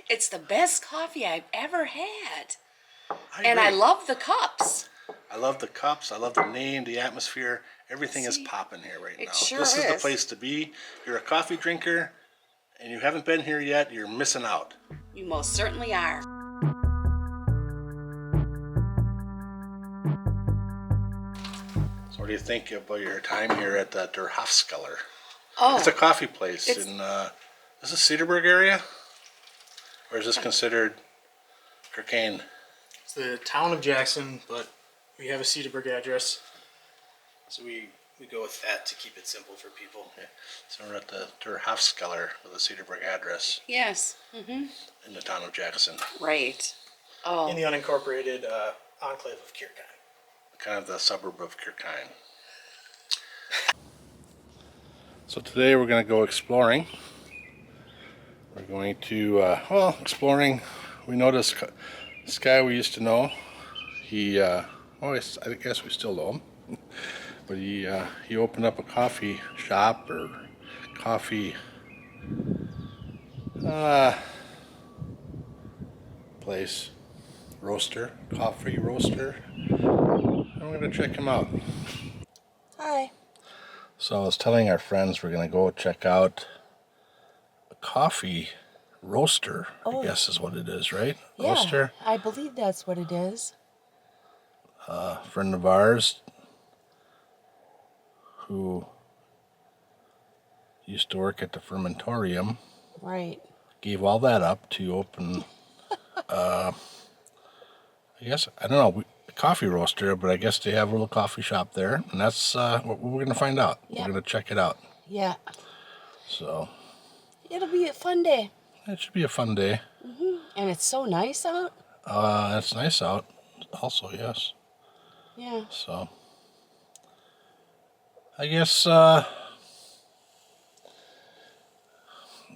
It's the best coffee I've ever had. I I love the cups. I love the cups. I love the name, the atmosphere. Everything is popping here right now. Sure This is the is. place to be. You're a coffee drinker and you haven't been here yet, you're missing out. You most certainly are. So what do you think about your time here at the Hoffskeller? Oh, It's a coffee place in, is this Cedarburg area? Or is this considered Kirkane? It's the town of Jackson, but we have a Cedarburg address. So we go with that to keep it simple for people. Okay. So we're at the Hoffskeller with a Cedarburg address yes. in the town of Jackson. Right. Oh. In the unincorporated enclave of Kirkine. Kind of the suburb of Kirkine. So today we're going to go exploring. We're going to, exploring. We noticed this guy we used to know. He, I guess we still know him. But he opened up a coffee shop or coffee place, coffee roaster. I'm going to check him out. Hi. So I was telling our friends we're going to go check out a coffee roaster, I guess is what it is, right? Yeah, Roaster. I believe that's what it is. A friend of ours who used to work at the fermentorium Right. gave all that up to open, I guess, I don't know, a coffee roaster, but I guess they have a little coffee shop there, and that's what we're going to find out. Yeah. We're going to check it out. Yeah. So It'll be a fun day. it should be a fun day. And it's so nice out. It's nice out also, yes. Yeah. So I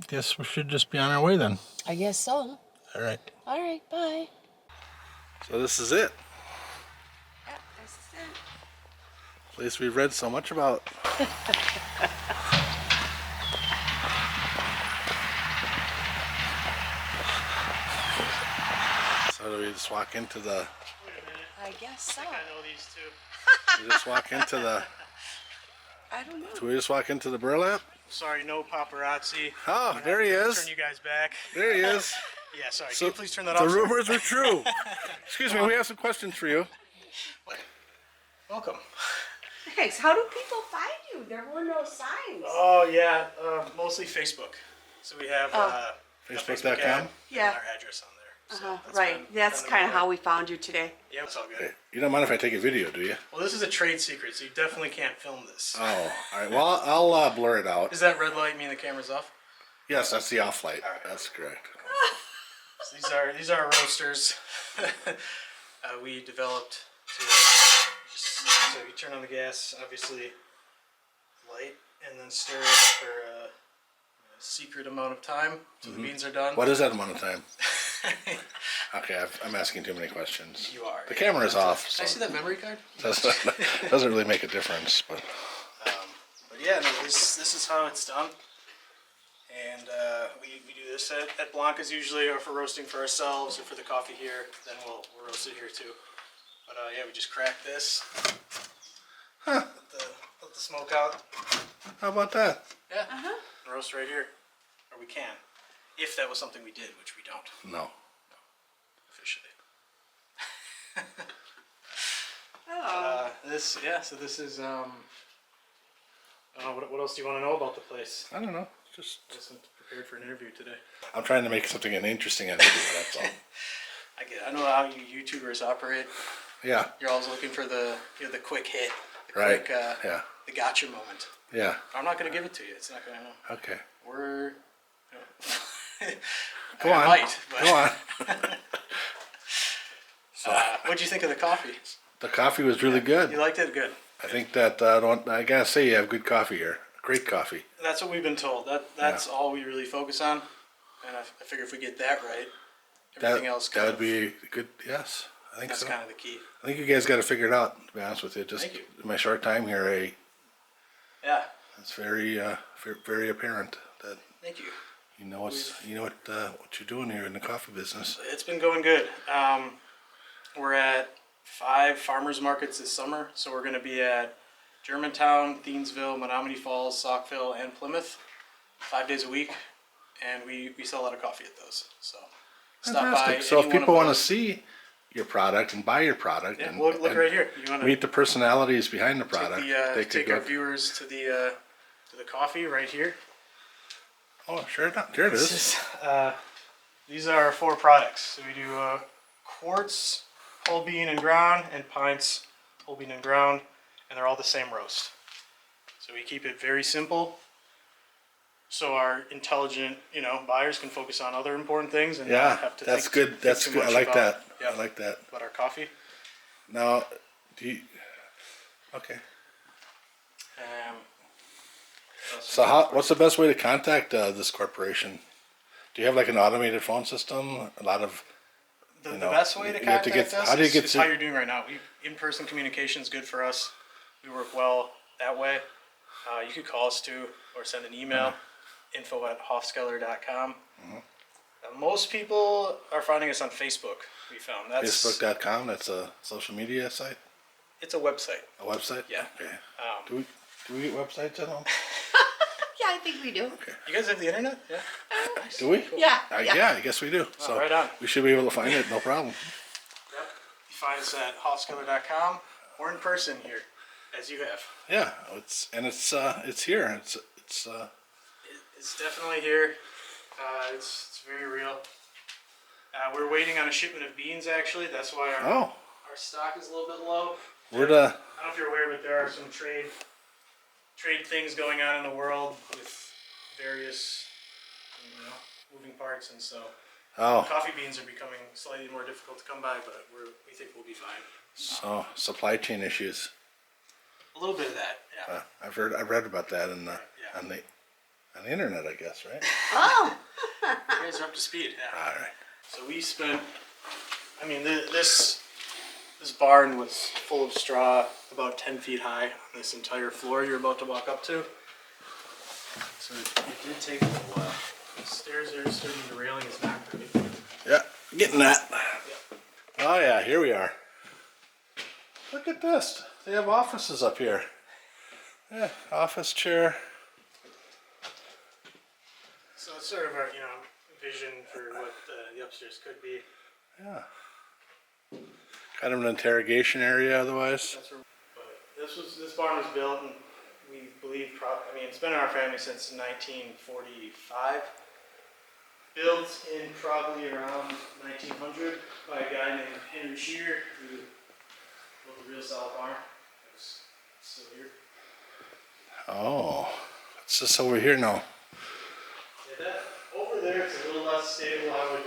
guess we should just be on our way then. I guess so. All right. All right, bye. So this is it. Yep, this is it. Place we've read so much about. So do we just walk into the? I guess so. I know these two. We just walk into the. I don't know. Do we just walk into the burlap? Sorry, no paparazzi. Oh, there he is. Turn you guys back. There he is. Yeah, sorry. So Can you please turn that the off? rumors were true. Excuse me, we have some questions for you. Welcome. Thanks. How do people find you? There were no signs. Oh yeah, mostly Facebook. So we have a Facebook.com? ad, Yeah. and our address on there. So that's Right. been- That's been kind of the- how we found you today. Yeah, it's all good. Hey, you don't mind if I take a video, do you? Well, this is a trade secret, so you definitely can't film this. Oh, all right. Well, I'll blur it out. Does that red light mean the camera's off? Yes, that's the off light. All right. That's correct. So these are our roasters. We developed to so you turn on the gas, obviously light, and then stir it for a secret amount of time till the beans are done. What is that amount of time? Okay, I'm asking too many questions. You are. The camera is off, Can I see so that memory card? doesn't really make a difference. But But yeah, no, this is how it's done. And we do this at Blanca's usually, or for roasting for ourselves, or for the coffee here. Then we'll roast it here too. But yeah, we just crack this. Let the smoke out. how about that? Yeah. And roast right here, or we can, if that was something we did, which we don't No. officially. So this is I don't know, what else do you want to know about the place? I don't know. Just I wasn't prepared for an interview today. I'm trying to make something interesting on video. That's all. I get it. I know how you YouTubers operate. Yeah. You're always looking for the the quick hit, the Right. quick Yeah. the gotcha moment. Yeah. I'm not gonna give it to you. It's not gonna. Okay. We're. Go on. Might, but, Go on. what'd you think of the coffee? The coffee was really good. You liked it? Good. I think that I gotta say you have good coffee here. Great coffee. That's what we've been told. That's all we really focus on, and I figure if we get that right, everything else that would be good. Yes, I think that's so. kind of the key. I think you guys got to figure it out. To be honest with you, just Thank you. in my short time here, Yeah. it's very very apparent that Thank you. You know what you're doing here in the coffee business. It's been going good. We're at 5 farmers markets this summer, so we're going to be at Germantown, Thiensville, Menominee Falls, Saukville, and Plymouth 5 days a week, and we sell a lot of coffee at those. So stop by. Fantastic. So any if one people of want to those. see your product and buy your product, Yeah, and, look and right here. You want to meet the personalities behind the product, they could take go. our viewers to the coffee right here. Oh, sure, there it is. These are our 4 products. So we do quarts, whole bean and ground, and pints, whole bean and ground, and they're all the same roast. So we keep it very simple, so our intelligent, buyers can focus on other important things and Yeah, not have to that's think, good. think That's too good. I much like about, that. I like that. about our coffee. Now, do you? Okay. So what's the best way to contact this corporation? Do you have like an automated phone system? A lot of The best way to you have to contact get- us how do you is, get is to- how you're doing right now. In-person communication is good for us. We work well that way. You could call us too, or send an email, info@hoffskeller.com. Most people are finding us on Facebook. We found that's Facebook.com. That's a social media site. It's a website. A website. Yeah. Okay. Do we get websites at home? Yeah, I think we do. You guys have the internet? Yeah. Do we? Yeah. Yeah, I guess we do. So right on. we should be able to find it. No problem. Yep. You find us at hoffskeller.com or in person here, as you have. Yeah, it's here. It's definitely here. It's very real. We're waiting on a shipment of beans, actually. That's why our stock is a little bit low. I don't know if you're aware, but there are some trade things going on in the world with various moving parts, and so coffee beans are becoming slightly more difficult to come by, but we think we'll be fine. So supply chain issues. A little bit of that, yeah. I've read about that on the internet, I guess, right? Oh. You guys are up to speed, yeah. All right. So we spent, this barn was full of straw, about 10 feet high, on this entire floor you're about to walk up to. So it did take a little while. The stairs are sturdy, the railing is not pretty. Yeah, getting that. Oh yeah, here we are. Look at this. They have offices up here. Yeah, office chair. So it's sort of our, vision for what the upstairs could be. Yeah. Kind of an interrogation area otherwise. That's where, but this barn was built, and we believe, it's been in our family since 1945. Built in probably around 1900 by a guy named Henry Shear, who built a real solid barn. It's still here. Oh, it's just over here now. Yeah, that over there it's a little less stable. I would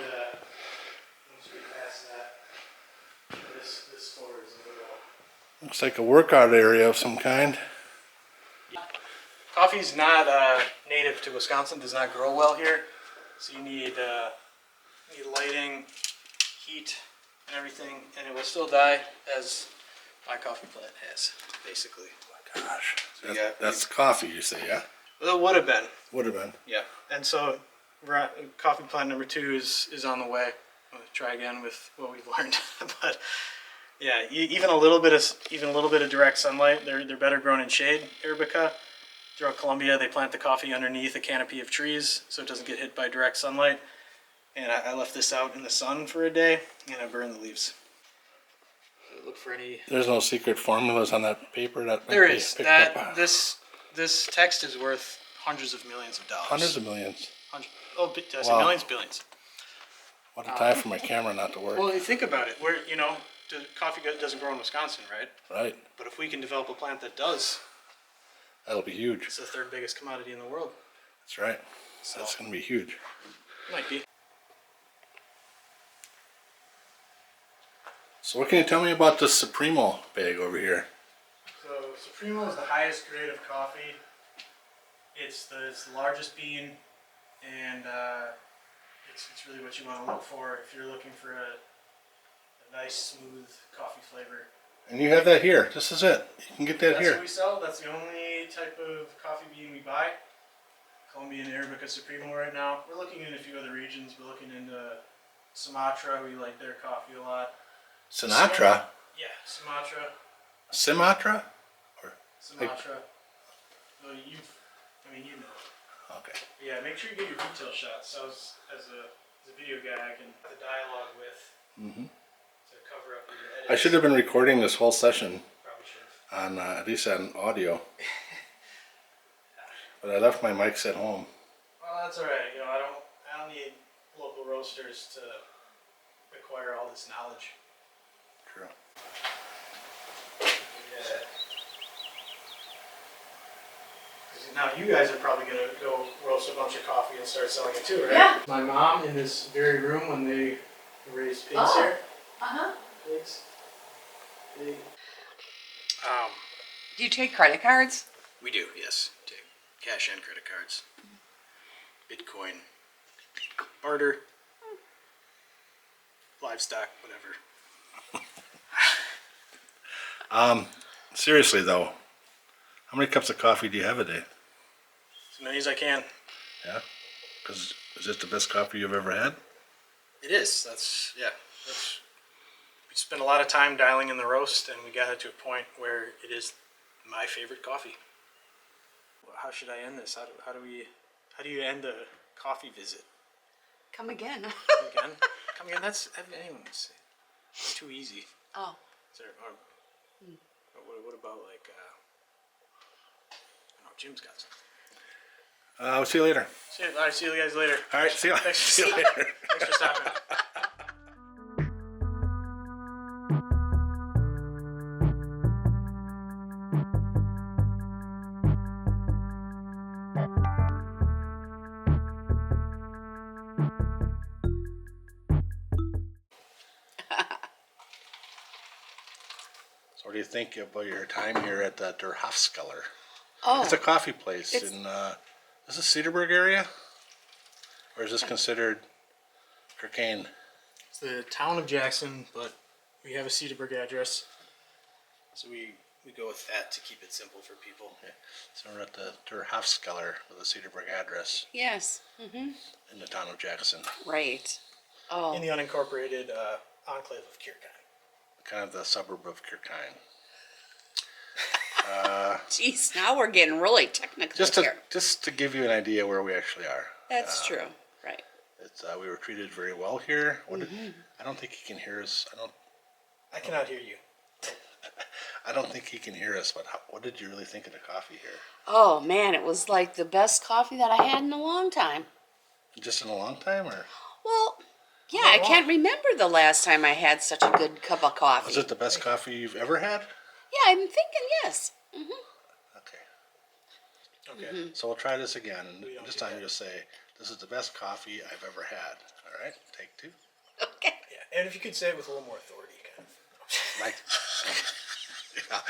once we pass that, this floor is a little. Looks like a workout area of some kind. Coffee's not native to Wisconsin. Does not grow well here, so you need lighting, heat, and everything, and it will still die as my coffee plant has, basically. Oh my gosh, So that's coffee, you say, yeah? Well, it would have been. Would have been. Yeah, and so coffee plant number 2 is on the way. I'm gonna try again with what we've learned, but yeah, even a little bit of direct sunlight. They're better grown in shade. Arabica throughout Colombia, they plant the coffee underneath a canopy of trees so it doesn't get hit by direct sunlight. And I left this out in the sun for a day, and I burned the leaves. So look for any. There's no secret formulas on that paper that There might be is picked that up. this text is worth hundreds of millions of dollars. Hundreds of millions. Did I say Wow. millions? Billions. What a time for my camera not to work. Well, you think about it. Coffee doesn't grow in Wisconsin, right? Right. But if we can develop a plant that does, That'll be huge. it's the 3rd biggest commodity in the world. That's right. That's going to be huge. Might be. So what can you tell me about the Supremo bag over here? So Supremo is the highest grade of coffee. It's the largest bean, and it's really what you want to look for if you're looking for a nice, smooth coffee flavor. And you have that here. This is it. You can get that That's here. what we sell. That's the only type of coffee bean we buy. Colombian Arabica Supremo right now. We're looking in a few other regions. We're looking into Sumatra. We like their coffee a lot. Sinatra? Yeah, Sumatra. Sumatra? Or Sumatra. Well, you know. okay. Yeah, make sure you get your retail shots. So as a video guy, I can have the dialogue with to cover up your edits. I should have been recording this whole session Probably should have. on at least on audio. But I left my mics at home. Well, that's all right. You know, I don't need local roasters to acquire all this knowledge. True. Yeah. 'Cause now you guys are probably gonna go roast a bunch of coffee and start selling it too, right? Yeah. My mom in this very room when they raised pigs here. Pigs. Pig. Do you take credit cards? We do, yes. Take cash and credit cards. Bitcoin. Barter. Livestock, whatever. Seriously though, how many cups of coffee do you have a day? As many as I can. Yeah? Because is this the best coffee you've ever had? It is. That's we spent a lot of time dialing in the roast, and we got it to a point where it is my favorite coffee. How should I end this? How do you end a coffee visit? Come again. Come again. That's anyone would say. It's too easy. Oh. Is there, or, what about like? I don't know. Jim's got something. I'll see you later. All right. See you guys later. All right, see you later. Thanks for stopping. So what do you think about your time here at the Hoffskeller? Oh. It's a coffee place It's- in, is this Cedarburg area? Or is this considered Kirkane? It's the town of Jackson, but we have a Cedarburg address, so we go with that to keep it simple for people. Okay. So we're at the Hoffskeller with a Cedarburg address Yes. in the town of Jackson. Right. Oh. In the unincorporated enclave of Kirkine. Kind of the suburb of Kirkine. Jeez, now we're getting really technical here. Just to give you an idea where we actually are. That's true. Right. It's we were treated very well here. I don't think he can hear us. I cannot hear you. I don't think he can hear us. But what did you really think of the coffee here? Oh man, it was like the best coffee that I had in a long time. Just in a long time, or Well, yeah, I can't remember the last time I had such a good cup of coffee. was it the best coffee you've ever had? Yeah, I'm thinking yes. Okay. Okay. So we'll try this again, and don't this do time that. you'll say, "This is the best coffee I've ever had." All right, take two. Okay. Yeah, and if you could say it with a little more authority, kind of. Like, yeah,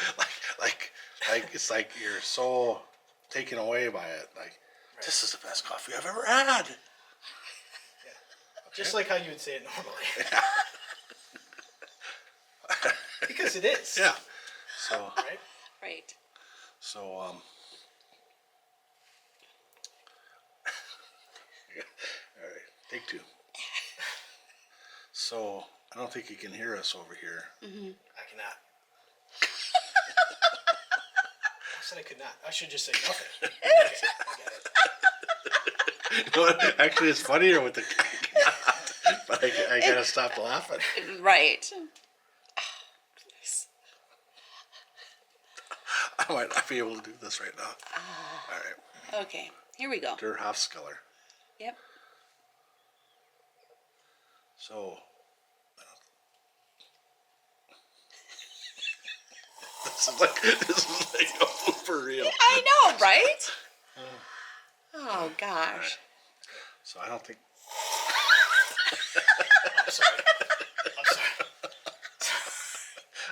like it's like you're so taken away by it. Like, this is the best coffee I've ever had. Just like how you would say it normally. Because it is. Yeah. So, Right? Right. so all right, take two. So I don't think you can hear us over here. I cannot. I said I could not. I should just say nothing. Okay, I get it. You know what? Actually, it's funnier with the but I gotta stop laughing. Right. I might not be able to do this right now. All right, Okay. Here we go. Der Hoffskeller. Yep. So, this is like oh, for real. I know, right? Oh gosh. So I don't think. I'm sorry. I'm sorry.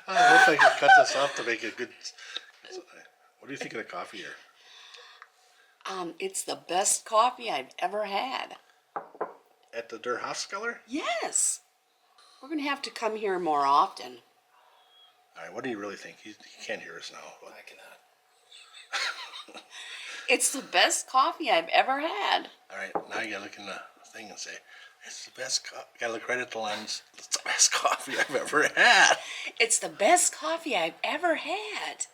I hope I can cut this off to make it good. What do you think of the coffee here? It's the best coffee I've ever had. At the Der Hoffskeller? Yes. We're gonna have to come here more often. All right, what do you really think? He can't hear us now. I cannot. It's the best coffee I've ever had. All right, now you gotta look in the thing and say, it's the best coffee. Gotta look right at the lens. It's the best coffee I've ever had. It's the best coffee I've ever had.